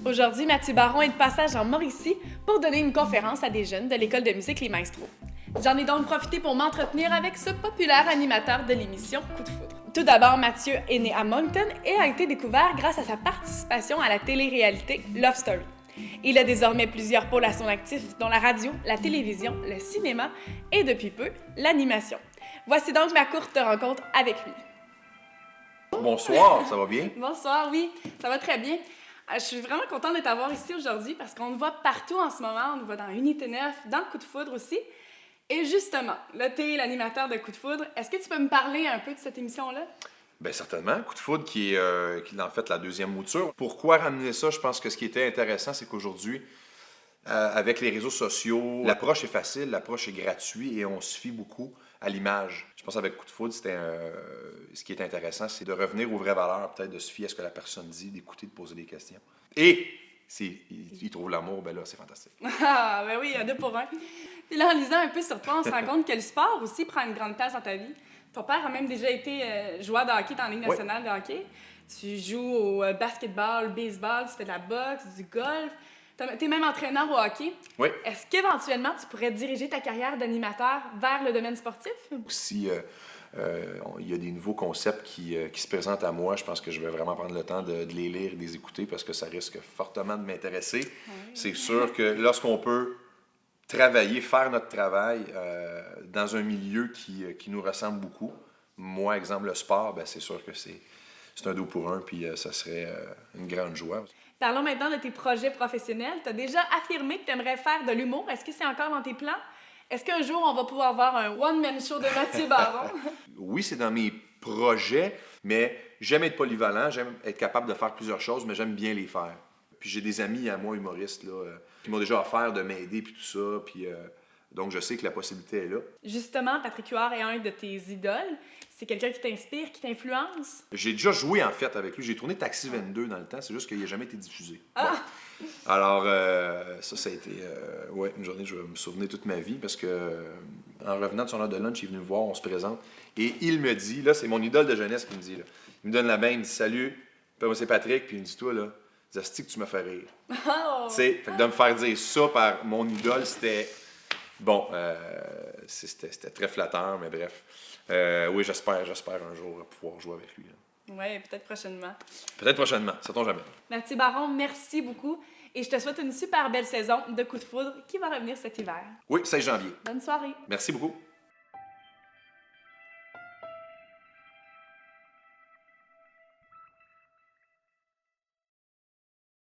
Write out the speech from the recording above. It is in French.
Aujourd'hui, Mathieu Baron est de passage en Mauricie pour donner une conférence à des jeunes de l'école de musique Les Maestros. J'en ai donc profité pour m'entretenir avec ce populaire animateur de l'émission Coup de foudre. Tout d'abord, Mathieu est né à Moncton et a été découvert grâce à sa participation à la télé-réalité Love Story. Il a désormais plusieurs pôles à son actif, dont la radio, la télévision, le cinéma et depuis peu, l'animation. Voici donc ma courte rencontre avec lui. Bonsoir, ça va bien? Bonsoir, oui, ça va très bien. Je suis vraiment contente de t'avoir ici aujourd'hui parce qu'on te voit partout en ce moment. On te voit dans Unité 9, dans Coup de foudre aussi. Et justement, là, t'es l'animateur de Coup de foudre. Est-ce que tu peux me parler un peu de cette émission-là? Bien, certainement. Coup de foudre qui est en fait la deuxième mouture. Pourquoi ramener ça? Je pense que ce qui était intéressant, c'est qu'aujourd'hui, avec les réseaux sociaux, l'approche est facile, l'approche est gratuite et on se fie beaucoup à l'image. Je pense qu'avec Coup de foudre, ce qui est intéressant, c'est de revenir aux vraies valeurs, peut-être de se fier à ce que la personne dit, d'écouter, de poser des questions. Et s'il trouve l'amour, ben là, c'est fantastique. Ah, ben oui, il y a deux pour un. Puis là, en lisant un peu sur toi, on se rend compte que le sport aussi prend une grande place dans ta vie. Ton père a même déjà été joueur de hockey dans la Ligue nationale de hockey. Tu joues au basketball, baseball, tu fais de la boxe, du golf. Tu es même entraîneur au hockey. Oui. Est-ce qu'éventuellement, tu pourrais diriger ta carrière d'animateur vers le domaine sportif? Si il y a des nouveaux concepts qui se présentent à moi, je pense que je vais vraiment prendre le temps de les lire et de les écouter parce que ça risque fortement de m'intéresser. Oui. C'est sûr que lorsqu'on peut travailler, faire notre travail dans un milieu qui nous ressemble beaucoup, moi, exemple, le sport, ben, c'est sûr que c'est un deux pour un, puis ça serait une grande joie. Parlons maintenant de tes projets professionnels. Tu as déjà affirmé que tu aimerais faire de l'humour. Est-ce que c'est encore dans tes plans? Est-ce qu'un jour, on va pouvoir voir un one-man show de Mathieu Baron? Oui, c'est dans mes projets, mais j'aime être polyvalent, j'aime être capable de faire plusieurs choses, mais j'aime bien les faire. Puis j'ai des amis à moi, humoristes, là, qui m'ont déjà offert de m'aider, puis tout ça, puis donc je sais que la possibilité est là. Justement, Patrick Huard est un de tes idoles. C'est quelqu'un qui t'inspire, qui t'influence? J'ai déjà joué, en fait, avec lui. J'ai tourné Taxi 22 dans le temps, c'est juste qu'il n'a jamais été diffusé. Ah! Bon. Alors, ça a été une journée, je vais me souvenir toute ma vie, parce que en revenant de son heure de lunch, il est venu me voir, on se présente, et il me dit, là, c'est mon idole de jeunesse qui me dit, là, il me donne la main, il me dit « Salut, moi c'est Patrick », puis il me dit « Toi, là, Zasti, que tu me fais rire. » Oh! Tu sais, de me faire dire ça par mon idole, c'était... Bon, c'était très flatteur, mais bref. Oui, j'espère un jour pouvoir jouer avec lui. Oui, peut-être prochainement. Peut-être prochainement, ça tombe jamais. Mathieu Baron, merci beaucoup. Et je te souhaite une super belle saison de Coup de foudre qui va revenir cet hiver. Oui, 16 janvier. Bonne soirée. Merci beaucoup.